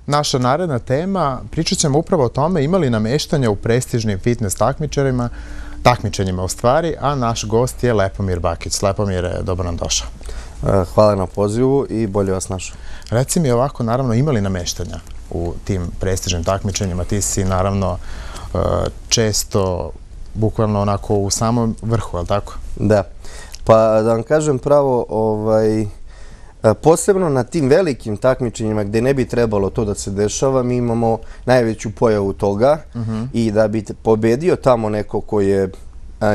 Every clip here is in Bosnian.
Naša naredna tema, pričat ćemo upravo o tome ima li nameštanja u prestižnim fitness takmičenjima u stvari, a naš gost je Lepomir Bakić. Lepomire, dobro nam došao. Hvala na pozivu i bolje vas našao. Reci mi ovako, naravno, ima li nameštanja u tim prestižnim takmičenjima? Ti si, naravno, često, bukvalno onako u samom vrhu, je li tako? Da. Pa da vam kažem pravo, posebno na tim velikim takmičenjima gdje ne bi trebalo to da se dešava, mi imamo najveću pojavu toga i da bi pobedio tamo neko ko je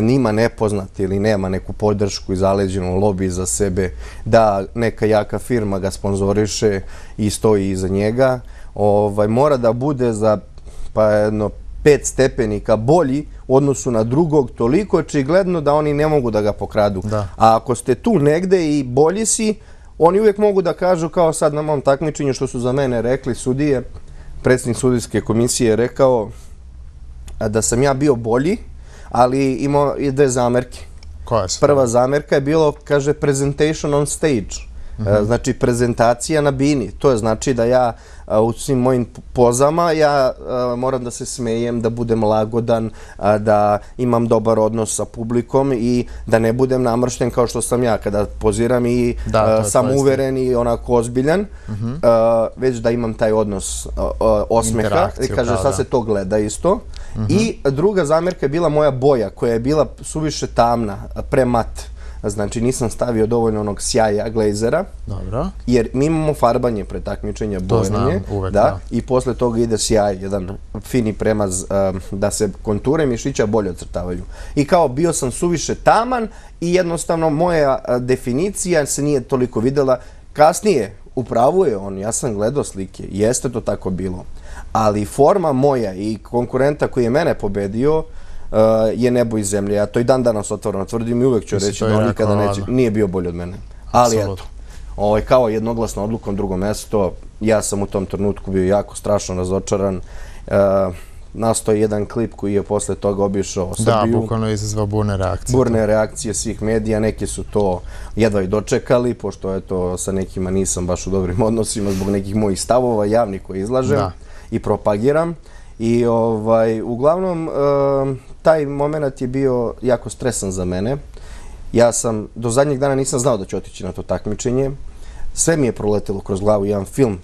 njima nepoznat ili nema neku podršku i zaleđenu lobi za sebe, da neka jaka firma ga sponzoriše i stoji iza njega, mora da bude za jedno 5 stepenika bolji u odnosu na drugog, toliko očigledno da oni ne mogu da ga pokradu. A ako ste tu negde i bolji si, oni uvijek mogu da kažu, kao sad na mom takmičenju što su za mene rekli sudije, predsjednik sudijske komisije je rekao da sam ja bio bolji, ali imao i 2 zamerke. Koja su? Prva zamerka je bilo, kaže, presentation on stage. Znači, prezentacija na bini. To je znači da ja u svim mojim pozama ja moram da se smejem, da budem lagodan, da imam dobar odnos sa publikom i da ne budem namršten kao što sam ja kada poziram i samouveren i onako ozbiljan, već da imam taj odnos osmeha. Kaže, sad se to gleda isto. I druga zamerka je bila moja boja koja je bila suviše tamna, premat. Znači nisam stavio dovoljno onog sjaja, glazera, jer mi imamo farbanje pre takmičenja, bojanje, i posle toga ide sjaj, jedan fini premaz da se konture mišića bolje ocrtavaju. I kao bio sam suviše taman i jednostavno moja definicija se nije toliko videla. Kasnije, upravo je on, ja sam gledao slike, jeste to tako bilo, ali forma moja i konkurenta koji je mene pobedio je nebo i zemlje. Ja to i dan danas otvoreno tvrdim i uvek ću reći da on nikada nije bio bolji od mene. Ali eto, kao jednoglasno odlukom drugo mesto, ja sam u tom trenutku bio jako strašno razočaran. Nastao je jedan klip koji je posle toga obišao Srbiju. Da, bukvalno je izazvao burne reakcije. Burne reakcije svih medija, neki su to jedva i dočekali, pošto eto sa nekima nisam baš u dobrim odnosima zbog nekih mojih stavova javnih koje izlažem i propagiram. I uglavnom taj moment je bio jako stresan za mene. Ja sam do zadnjeg dana nisam znao da ću otići na to takmičenje. Sve mi je proletelo kroz glavu jedan film.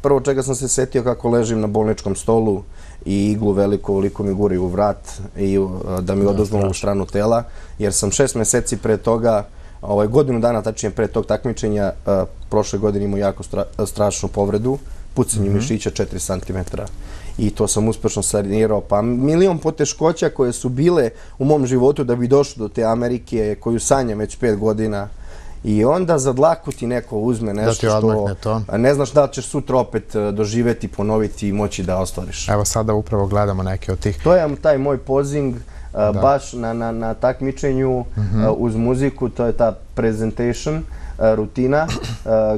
Prvo čega sam se setio kako ležim na bolničkom stolu i iglu veliko mi guri u vrat i da mi oduzmu ovu stranu tela, jer sam 6 meseci pre toga, godinu dana tačnije pre tog takmičenja, prošle godine imao jako strašnu povredu, pucanje mišića 4 cm. I to sam uspešno sanirao. Pa milion poteškoća koje su bile u mom životu da bi došlo do te Amerike koju sanjam već 5 godina. I onda za dlaku ti neko uzme nešto što ne znaš da li ćeš sutra opet doživeti, ponoviti i moći da ostvariš. Evo sada upravo gledamo neke od tih. To je taj moj pozing baš na takmičenju uz muziku, to je ta presentation rutina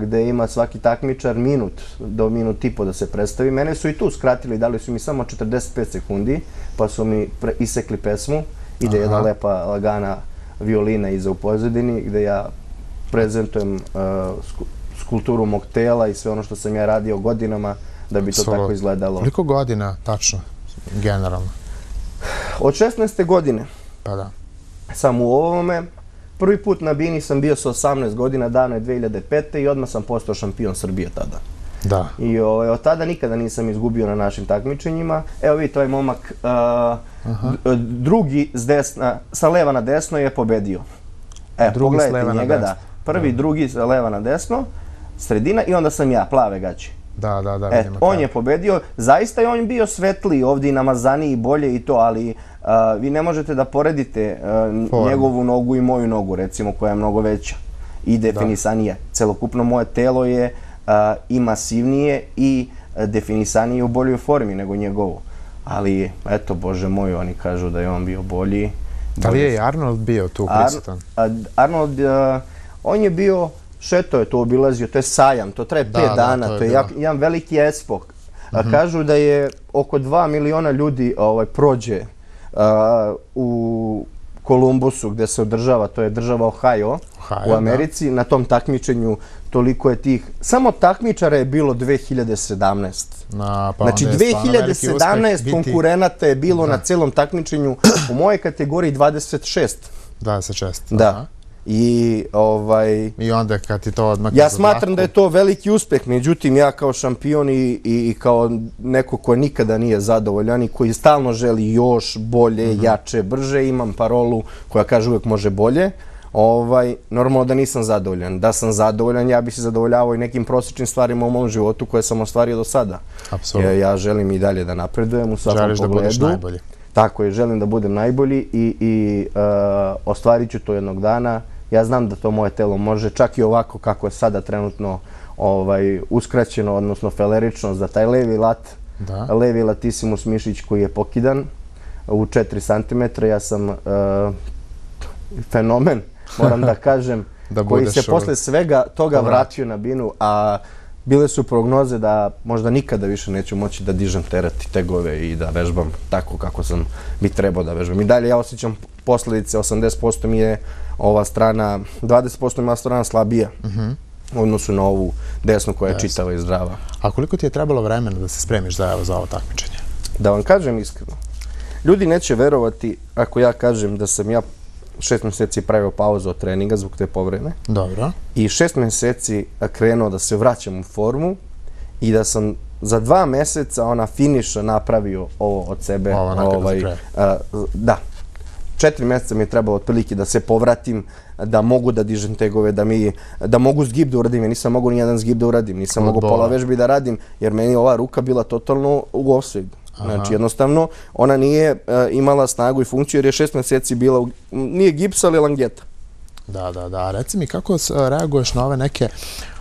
gde ima svaki takmičar minut do minut i po da se predstavi. Mene su i tu skratili, dali su mi samo 45 sekundi, pa su mi isekli pesmu. Ide jedna lepa, lagana violina iza u pozadini gde ja prezentujem skulpturu mog tela i sve ono što sam ja radio godinama da bi to tako izgledalo. Koliko godina tačno, generalno? Od 16. godine. Pa da. Sam u ovome. Prvi put na bini sam bio sa 18 godina, davno je 2005. i odmah sam postao šampion Srbije tada. Da. I od tada nikada nisam izgubio na našim takmičenjima. Evo vidite, ovaj momak drugi sa leva na desno je pobedio. Pogledajte njega, da. Prvi, drugi sa leva na desno, sredina i onda sam ja, plave gaće. Da, on je pobedio, zaista je on bio svetliji, ovdje i namazaniji, bolje i to, ali vi ne možete da poredite njegovu nogu i moju nogu, recimo, koja je mnogo veća i definisanija. Celokupno moje telo je i masivnije i definisanije u boljoj formi nego njegovo. Ali, eto, Bože moj, oni kažu da je on bio bolji. Da li je i Arnold bio tu prisutan? Arnold, on je bio, šeto je to obilazio, to je sajam, to traje 5 dana, to je jedan veliki expo. Kažu da je oko 2 miliona ljudi prođe u Kolumbusu gde se održava, to je država Ohio u Americi, na tom takmičenju toliko je tih, samo takmičara je bilo 2017. Znači 2017 konkurenata je bilo na celom takmičenju, u mojoj kategoriji 26. 26, da. I onda kad ti to odmah... Ja smatram da je to veliki uspeh, međutim ja kao šampion i kao neko ko nikada nije zadovoljan i koji stalno želi još bolje, jače, brže, imam parolu koja kaže uvek može bolje, normalno da nisam zadovoljan. Da sam zadovoljan, ja bih se zadovoljavao i nekim prosječnim stvarima u mom životu koje sam ostvario do sada. Apsolutno. Ja želim i dalje da napredujem u svakom pogledu. Želiš da budeš najbolji. Tako je, želim da budem najbolji i ostvarit ću to jednog dana. Ja znam da to moje telo može, čak i ovako kako je sada trenutno uskraćeno, odnosno felerično za taj levi latissimus mišić koji je pokidan u 4 cm. Ja sam fenomen, moram da kažem, koji se posle svega toga vratio na binu, a bile su prognoze da možda nikada više neću moći da dižem teret i tegove i da vežbam tako kako bi trebao da vežbam. I dalje ja osjećam posledice, 80% mi je ova strana, 20% mi je ova strana slabija u odnosu na ovu desnu koja je čitava i zdrava. A koliko ti je trebalo vremena da se spremiš za ovo takmičenje? Da vam kažem iskreno, ljudi neće verovati ako ja kažem da sam ja 6 meseci pravio pauzu od treninga zbog te povrede. Dobro. I 6 meseci krenuo da se vraćam u formu i da sam za 2 meseca finiša napravio ovo od sebe. Da. 4 meseca mi je trebalo otprilike da se povratim, da mogu da dižem tegove, da mogu zgib da uradim. Ja nisam mogu nijedan zgib da uradim, nisam mogu pola vežbi da radim, jer meni ova ruka bila totalno u offside. Znači, jednostavno, ona nije imala snagu i funkciju jer je 6 meseci bila, nije gips, ali langeta. Da. Reci mi, kako reaguješ na ove neke,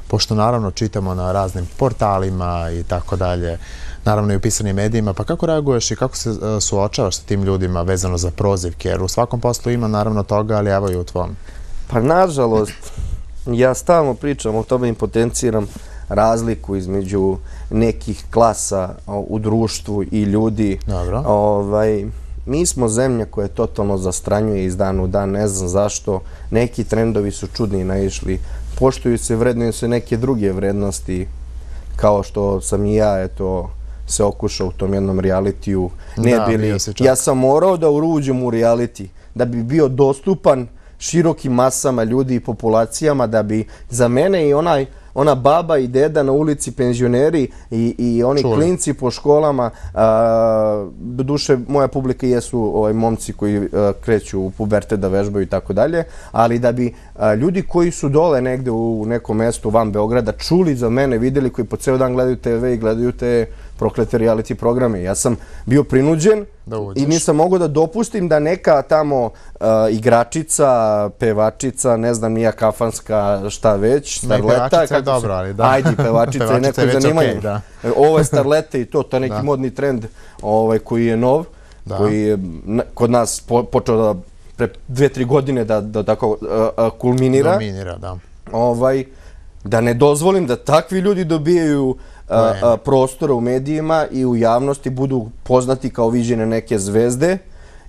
pošto naravno čitamo na raznim portalima i tako dalje, naravno i u pisanim medijima, pa kako reaguješ i kako se suočavaš sa tim ljudima vezano za prozivke? Jer u svakom poslu ima naravno toga, ali evo i u tvom. Pa nažalost, ja stalno pričam o tome i potenciram razliku između nekih klasa u društvu i ljudi. Mi smo zemlja koja totalno zastranjuje iz dana u dan, ne znam zašto. Neki trendovi su čudni naišli. Poštuju se, vrednuju se neke druge vrednosti, kao što sam i ja, se okušao u tom jednom realitiju. Ja sam morao da uđem u reality, da bi bio dostupan širokim masama ljudi i populacijama, da bi za mene i ona baba i deda na ulici, penzioneri i oni klinci po školama, doduše moja publika jesu momci koji kreću u pubertet da vežbaju i tako dalje, ali da bi ljudi koji su dole negde u nekom mestu van Beograda čuli za mene, videli, koji po ceo dan gledaju TV i gledaju te proklete reality programe. Ja sam bio prinuđen i nisam mogao da dopustim da neka tamo igračica, pevačica, ne znam, nija kafanska, šta već, starleta. Pevačica je dobro, ali da. Ajde, pevačica je neko zanimanje. Ovo je starlete i to je neki modni trend koji je nov, koji je kod nas počeo da pre 2-3 godine da tako kulminira. Dominira, da. Da ne dozvolim da takvi ljudi dobijaju prostora u medijima i u javnosti, budu poznati kao viđene neke zvezde,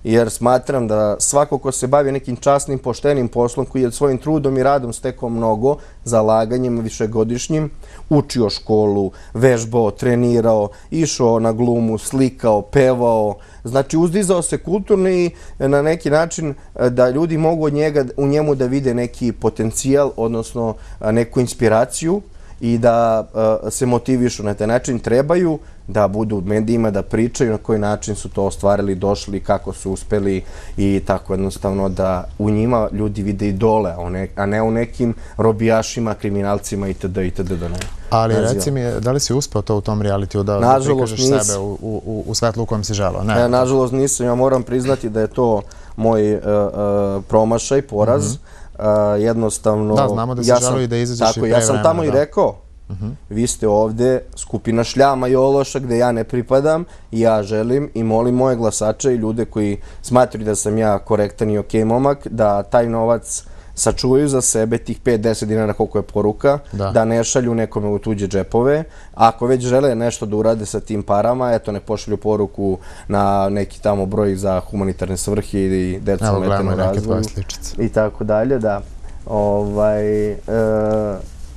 jer smatram da svako ko se bavi nekim časnim, poštenim poslom, koji je svojim trudom i radom stekao mnogo, zalaganjem višegodišnjim, učio školu, vežbao, trenirao, išao na glumu, slikao, pevao, znači uzdizao se kulturno i na neki način da ljudi mogu u njemu da vide neki potencijal, odnosno neku inspiraciju, i da se motivišu na taj način, trebaju da budu u medijima, da pričaju na koji način su to ostvarili, došli, kako su uspeli i tako jednostavno da u njima ljudi vide idole, a ne u nekim robijašima, kriminalcima itd. Ali reci mi, da li si uspeo to u tom realitiju da prikažeš sebe u svetlu u kojem si želeo? Nažalost nisam, ja moram priznati da je to moj promašaj, poraz. Jednostavno... Da, znamo da si želeo i da izađeš i pre vremena. Ja sam tamo i rekao, vi ste ovde skupina šljama i ološa gde ja ne pripadam i ja želim i molim moje glasače i ljude koji smatruju da sam ja korektan i okej momak, da taj novac sačuvaju za sebe, tih 5-10 dinara koliko je poruka, da ne šalju nekome u tuđe džepove. Ako već žele nešto da urade sa tim parama, eto, ne pošalju poruku na neki tamo broj za humanitarne svrhe i deca umeteno razvoju i tako dalje, da.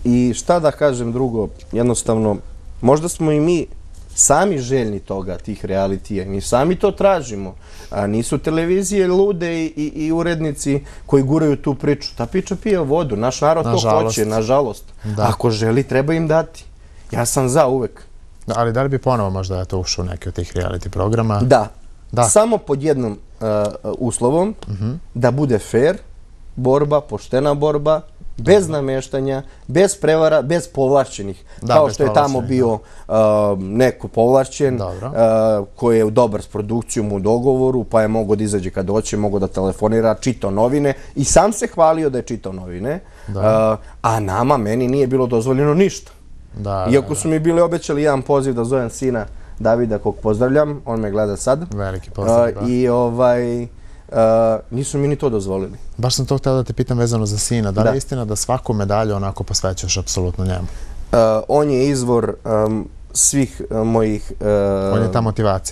I šta da kažem drugo, jednostavno, možda smo i mi sami željni toga, tih realitija. Mi sami to tražimo. A nisu televizije lude i urednici koji guraju tu priču. Ta priča pije vodu. Naš narod to hoće, nažalost. Ako želi, treba im dati. Ja sam za uvek. Ali da li bi ponovo možda to ušao u neki od tih reality programa? Da. Samo pod jednom uslovom, da bude fair borba, poštena borba, bez nameštanja, bez prevara, bez povlašćenih. Kao što je tamo bio neko povlašćen, koji je dobar s produkcijom u dogovoru, pa je mogao da izađe kad hoće, mogao da telefonira, čitao novine i sam se hvalio da je čitao novine, a nama, meni nije bilo dozvoljeno ništa. Iako su mi bili obećali jedan poziv da zovem sina Davida, kog pozdravljam, on me gleda sad. Veliki pozdrav. I nisu mi ni to dozvolili. Baš sam to htio da te pitam vezano za sina. Da li je istina da svaku medalju onako posvećaš apsolutno njemu? On je izvor svih mojih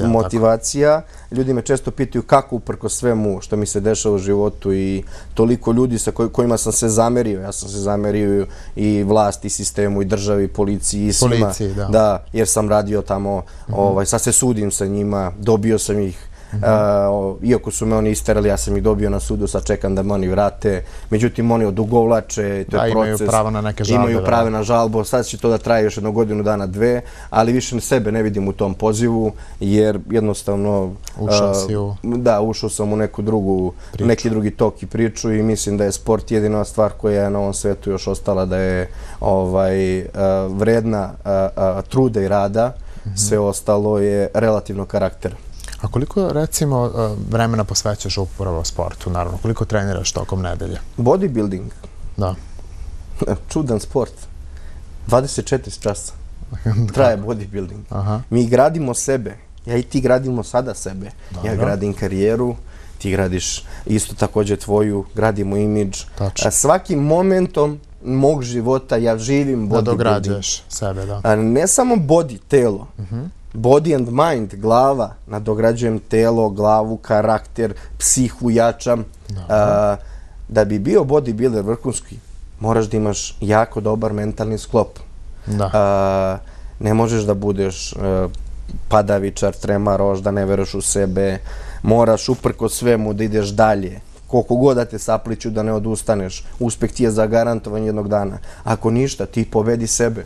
motivacija. Ljudi me često pitaju kako uprko svemu što mi se dešava u životu i toliko ljudi sa kojima sam se zamerio. Ja sam se zamerio i vlasti, i sistemu, i državi, i policiji, i svima. Policiji, da. Jer sam radio tamo, sad se sudim sa njima, dobio sam ih. Iako su me oni isterali, ja sam ih dobio na sudu, sad čekam da me oni vrate. Međutim, oni odugovlače, to je proces. Imaju pravo na neke žalbe. Imaju pravo na žalbu, sad će to da traje još 1 godinu dana, 2, ali više sebe ne vidim u tom pozivu, jer jednostavno... ušao sam u neki drugi tok i priču i mislim da je sport jedina stvar koja je na ovom svetu još ostala da je vredna truda i rada, sve ostalo je relativno karaktera. A koliko, recimo, vremena posvećaš upravo sportu, naravno? Koliko treniraš tokom nedelje? Bodybuilding. Da. Čudan sport. 24 časa. Traje bodybuilding. Mi gradimo sebe. Ja i ti gradimo sada sebe. Ja gradim karijeru, ti gradiš isto također tvoju, gradimo imidž. Svakim momentom mog života ja živim bodybuilding. Nadograđuješ sebe, da. Ne samo body, telo. Body and mind, glava, nadograđujem telo, glavu, karakter, psihu jačam. Da bi bio bodybuilder vrhunski, moraš da imaš jako dobar mentalni sklop. Ne možeš da budeš padavičar, tremaroš, da ne veruješ u sebe. Moraš uprko svemu da ideš dalje. Koliko god da te sapliću, da ne odustaneš. Uspeh ti je zagarantovan jednog dana. Ako ništa, ti pobedi sebe.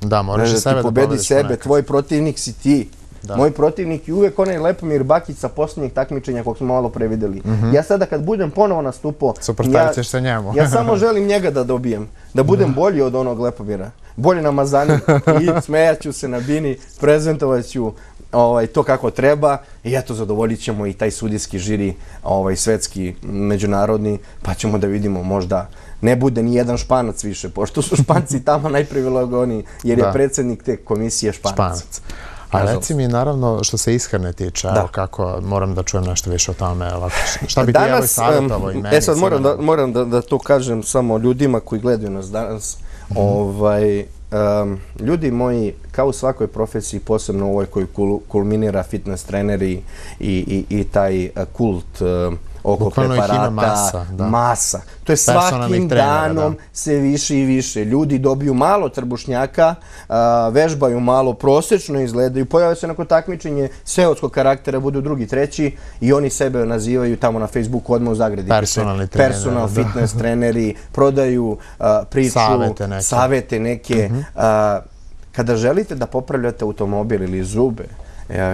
Da, moraš i sebe da pobedi sebe, tvoj protivnik si ti. Moj protivnik je uvek onaj Lepomir Bakić sa posljednjeg takmičenja kog smo malo pre videli. Ja sada kad budem ponovo nastupao, suprotstavit ćeš se njemu. Ja samo želim njega da dobijem, da budem bolji od onog Lepomira. Bolji namazani i smejaću se na bini, prezentovat ću to kako treba i eto zadovoljit ćemo i taj sudijski žiri svetski, međunarodni, pa ćemo da vidimo možda ne bude ni jedan Španac više, pošto su Španci tamo najprivilegovaniji, jer je predsjednik te komisije Španac. A reci mi, naravno, što se ishrane tiče, evo kako, moram da čujem nešto više o tome. Šta bi ti evo i savjetovao i meni? Sad moram da to kažem samo ljudima koji gledaju nas danas. Ljudi moji, kao u svakoj profesiji, posebno u ovoj koji kulminira fitness treneri i taj kult oko preparata, masa. To je svakim danom sve više i više. Ljudi dobiju malo trbušnjaka, vežbaju malo, prosječno izgledaju, pojave se neko takmičenje seoskog karaktera, budu drugi, treći i oni sebe nazivaju tamo na Facebooku odmah u zagradi. Personal fitness treneri, prodaju priču, savete neke. Kada želite da popravljate automobil ili zube,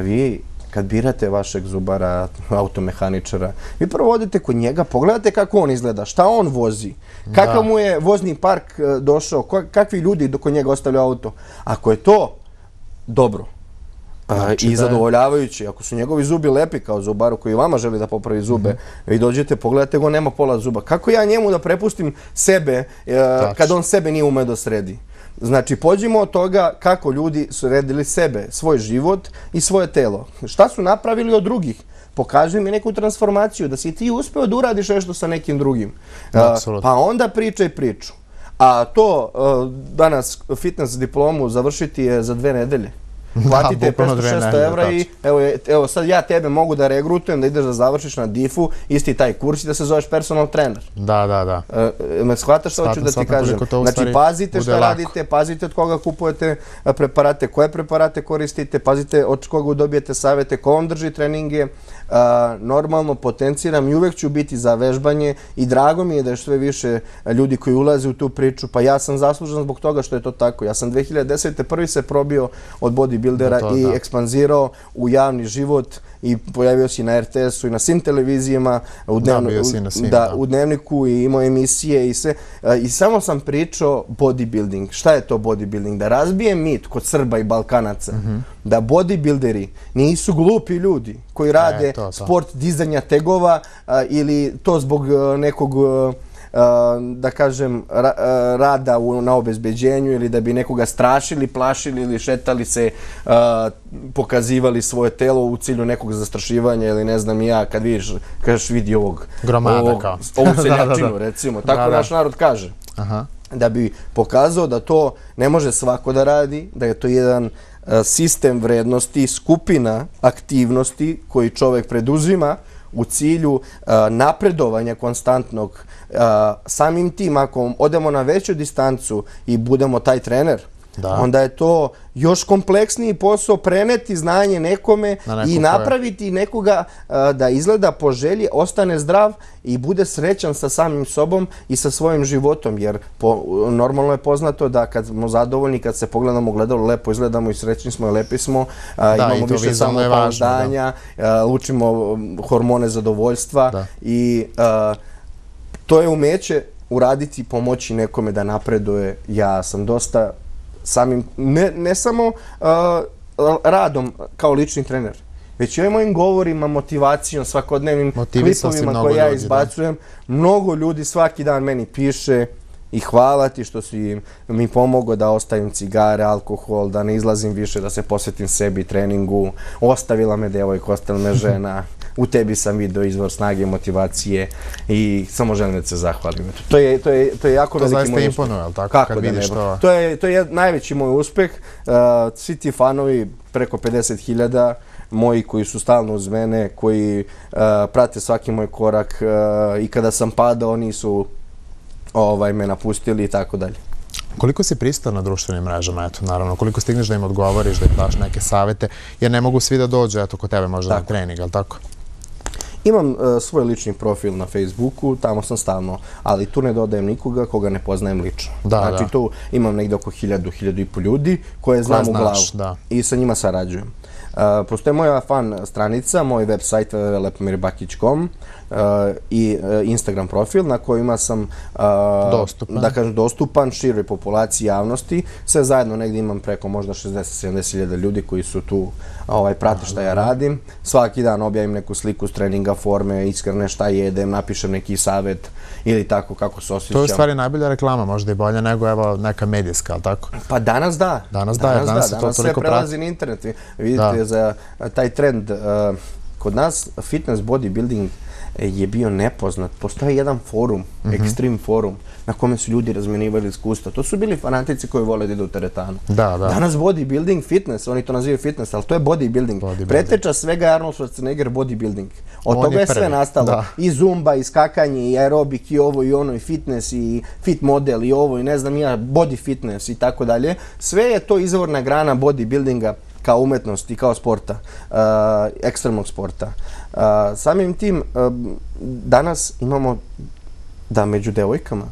vi kad birate vašeg zubara, automehaničara, vi prvo odete kod njega, pogledate kako on izgleda, šta on vozi, kakav mu je vozni park došao, kakvi ljudi kod njega ostavljaju auto. Ako je to dobro i zadovoljavajući, ako su njegovi zubi lepi kao zubaru koji vama želi da popravi zube, vi dođete, pogledate go, nema pola zuba. Kako ja njemu da prepustim sebe kad on sebe nije umeo da sredi? Znači, pođimo od toga kako ljudi su redili sebe, svoj život i svoje telo. Šta su napravili od drugih? Pokaži mi neku transformaciju, da si ti uspeo da uradiš nešto sa nekim drugim. Pa onda pričaj priču. A to danas fitness diplomu završiti je za 2 nedelje. platite bukvalno 500-600 nedelje, evra i evo sad ja tebe mogu da regrutujem da ideš da završiš na DIF-u isti taj kurs i da se zoveš personal trener. Da. Me shvataš što hoću da ti kažem? Znači, pazite šta radite, pazite od koga kupujete preparate, koje preparate koristite, pazite od koga dobijete savete, ko vam drži treninge. Normalno potenciram i uvek ću biti za vežbanje i drago mi je da je sve više ljudi koji ulaze u tu priču, pa ja sam zaslužan zbog toga što je to tako. Ja sam 2010. prvi se probio od bodybuildera i ekspanzirao u javni život i pojavio si na RTS-u i na svim televizijama, u Dnevniku i imao emisije i sve. I samo sam pričao bodybuilding. Šta je to bodybuilding? Da razbijem mit kod Srba i Balkanaca, da bodybuilderi nisu glupi ljudi koji rade sport dizanja tegova ili to zbog nekog da kažem, rada na obezbeđenju ili da bi nekoga strašili, plašili ili šetali se, pokazivali svoje telo u cilju nekog zastrašivanja ili ne znam ja, kad vidiš, kažeš vidi ovu seljačinu, recimo, tako naš narod kaže. Da bi pokazao da to ne može svako da radi, da je to jedan sistem vrednosti, skupina aktivnosti koji čovek preduzima u cilju napredovanja konstantnog. Samim tim, ako odemo na veću distancu i budemo taj trener, onda je to još kompleksniji posao preneti znanje nekome i napraviti nekoga da izgleda po želji, ostane zdrav i bude srećan sa samim sobom i sa svojim životom, jer normalno je poznato da kad smo zadovoljni, kad se pogledamo u gledalo, lepo izgledamo i srećni smo i lepi smo, imamo više samopouzdanja, lučimo hormone zadovoljstva i to je umeće uraditi, pomoći nekome da napreduje. Ja sam dosta samim, ne samo radom kao lični trener, već i ovim mojim govorima, motivacijom, svakodnevnim klipovima koje ja izbacujem. Mnogo ljudi svaki dan meni piše i hvala ti što si mi pomogao da ostavim cigare, alkohol, da ne izlazim više, da se posvetim sebi, treningu. Ostavila me devojka, ostavila me žena. U tebi sam video izvor snage i motivacije i samo želim da se zahvalim. To je jako veliki moj uspeh. To zaista imponuje, ali tako? Kako da ne? To je najveći moj uspeh. Svi ti fanovi, preko 50.000, moji koji su stalno uz mene, koji prate svaki moj korak i kada sam padao, oni su me napustili i tako dalje. Koliko si pristao na društvenim mrežama, eto, naravno, koliko stigneš da im odgovoriš, da im daš neke savete, jer ne mogu svi da dođu, eto, kod tebe možda na trening, ali tako? Imam svoj lični profil na Facebooku, tamo sam stalno, ali tu ne dodajem nikoga koga ne poznajem lično. Znači, tu imam negde oko 1000-1500 ljudi koje znam u glavu i sa njima sarađujem. Postoje moja fan stranica, moj website www.lepomir.com i Instagram profil na kojima sam da kažem dostupan široj populaciji javnosti. Sve zajedno negdje imam preko možda 60-70.000 ljudi koji su tu, prate šta ja radim. Svaki dan objavim neku sliku s treninga, forme, iskrene šta jedem, napišem neki savjet ili tako kako se osjećam. To je u stvari najbolja reklama, možda i bolja nego evo neka medijska, ali tako? Pa danas da. Danas sve prelazi na internet. Vidite, za taj trend kod nas fitness bodybuilding je bio nepoznat. Postoji jedan forum, Extreme forum, na kome su ljudi razmenivali iskustva. To su bili fanatici koji vole da idu u teretanu. Danas bodybuilding, fitness, oni to nazivaju fitness, ali to je bodybuilding. Preteča svega je Arnold Schwarzenegger bodybuilding. Od toga je sve nastalo. I zumba, i skakanje, i aerobik, i ovo, i ono, i fitness, i fit model, i ovo, i ne znam ja, body fitness, i tako dalje. Sve je to izvorna grana bodybuildinga kao umetnosti, kao sporta, ekstremnog sporta. Samim tim, danas imamo da među devojkama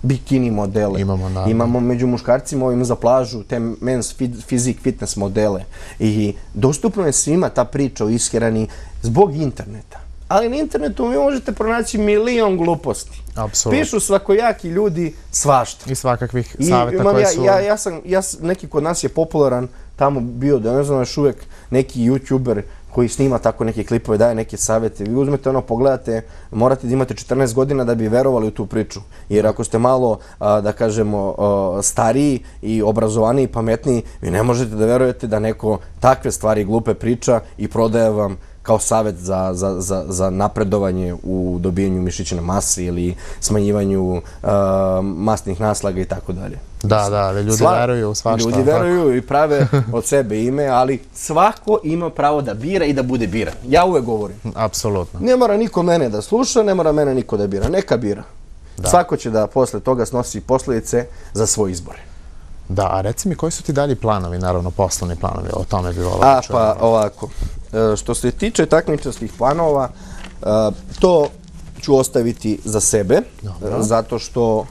bikini modele, imamo među muškarcima ovim za plažu te men's physique fitness modele i dostupno je svima ta priča o ishrani zbog interneta. Ali na internetu vi možete pronaći milion gluposti. Pišu svakojaki ljudi svašta. I svakakvih savjeta koje su... Neki kod nas je popularan tamo bio, da ne znam još uvek, neki youtuber koji snima tako neke klipove, daje neke savjete. Vi uzmete ono, pogledate, morate da imate 14 godina da bi verovali u tu priču. Jer ako ste malo, da kažemo, stariji i obrazovaniji, pametniji, vi ne možete da verujete da neko takve stvari glupe priča i prodaje vam kao savjet za napredovanje u dobijanju mišićne mase ili smanjivanju masnih naslaga i tako dalje. Da, ali ljudi veruju u svašta. Ljudi veruju i prave od sebe ime, ali svako ima pravo da bira i da bude biran. Ja uvek govorim. Apsolutno. Ne mora niko mene da sluša, ne mora mene niko da bira. Neka bira. Svako će da posle toga snosi posljedice za svoje izbore. Da, a reci mi koji su ti dalji planovi, naravno poslovni planovi, o tome bi volao. Pa ovako, što se tiče takmičarskih planova, to ću ostaviti za sebe, zato što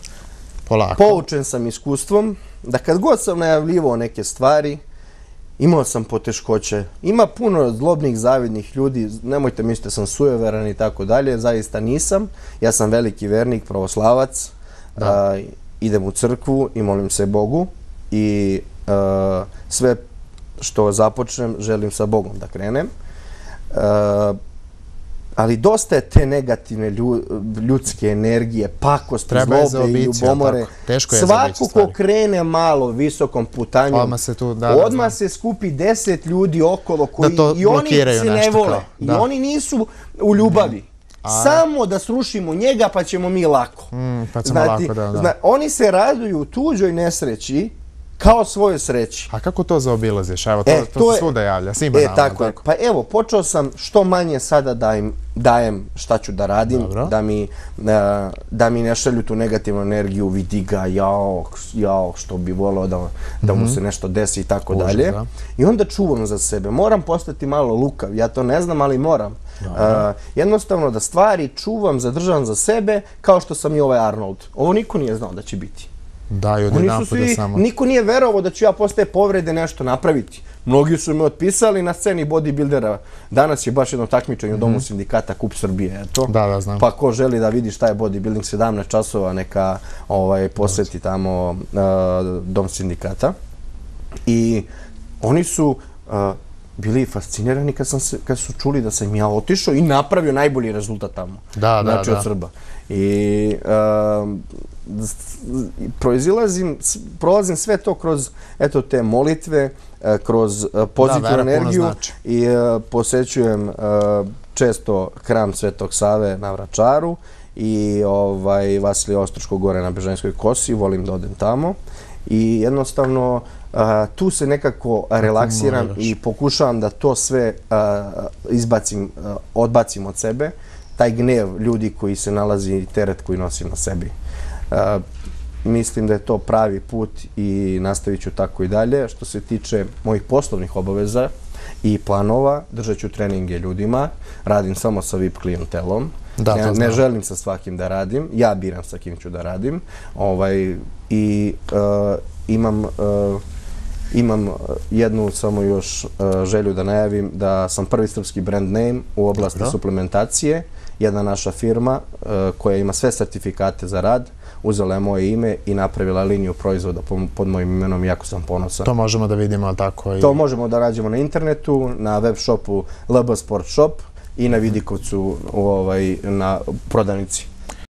poučen sam iskustvom da kad god sam najavljivao neke stvari, imao sam poteškoće. Ima puno zlobnih, zavidnih ljudi, nemojte misliti da sam sujeveran i tako dalje, zaista nisam. Ja sam veliki vernik, pravoslavac, idem u crkvu i molim se Bogu i sve što započnem želim sa Bogom da krenem. Ali dosta je te negativne ljudske energije, pakosti, zlobe i ljubomore. Svako ko krene malo visokom putanjom, odmah se skupi 10 ljudi okolo koji i oni se ne vole. I oni nisu u ljubavi. Samo da srušimo njega pa ćemo mi lako. Oni se raduju u tuđoj nesreći kao svojoj sreći. A kako to zaobilaziš? Evo, to se svuda javlja, svima nama. Tako je. Pa evo, počeo sam što manje sada da im dajem šta ću da radim, da mi ne šalju tu negativnu energiju, vidi ga, jao, što bi voleo da mu se nešto desi i tako dalje. I onda čuvam za sebe. Moram postati malo lukav, ja to ne znam, ali moram. Jednostavno da stvari čuvam, zadržavam za sebe, kao što sam i ovaj Arnold. Ovo niko nije znao da će biti. Niko nije verovao da ću ja posle povrede nešto napraviti. Mnogi su me otpisali na sceni bodybuildera. Danas je baš jedno takmičenje u Domu sindikata, Kup Srbije. Pa ko želi da vidi šta je bodybuilding, 17 časova neka poseti tamo Dom sindikata. I oni su bili fascinirani kad su čuli da sam ja otišao i napravio najbolji rezultat tamo. Znači od Srba. I prolazim sve to kroz te molitve, kroz pozitivnu energiju i posećujem često hram Svetog Save na Vračaru i Vasilija Ostroškog gore na Bežanijskoj kosi, volim da odem tamo i jednostavno tu se nekako relaksiram i pokušavam da to sve odbacim od sebe, taj gnev ljudi koji se nalazi i teret koji nosim na sebi. Mislim da je to pravi put i nastavit ću tako i dalje. Što se tiče mojih poslovnih obaveza i planova, držat ću treninge ljudima, radim samo sa VIP klijentelom, ne želim sa svakim da radim, ja biram sa kim ću da radim i imam jednu samo još želju da najavim da sam prvi srpski brand name u oblasti suplementacije. Jedna naša firma koja ima sve sertifikate za rad, uzela je moje ime i napravila liniju proizvoda pod mojim imenom i jako sam ponosan. To možemo da vidimo tako? To možemo da rađemo na internetu, na web shopu LB Sport Shop i na Vidikovcu na prodavnici.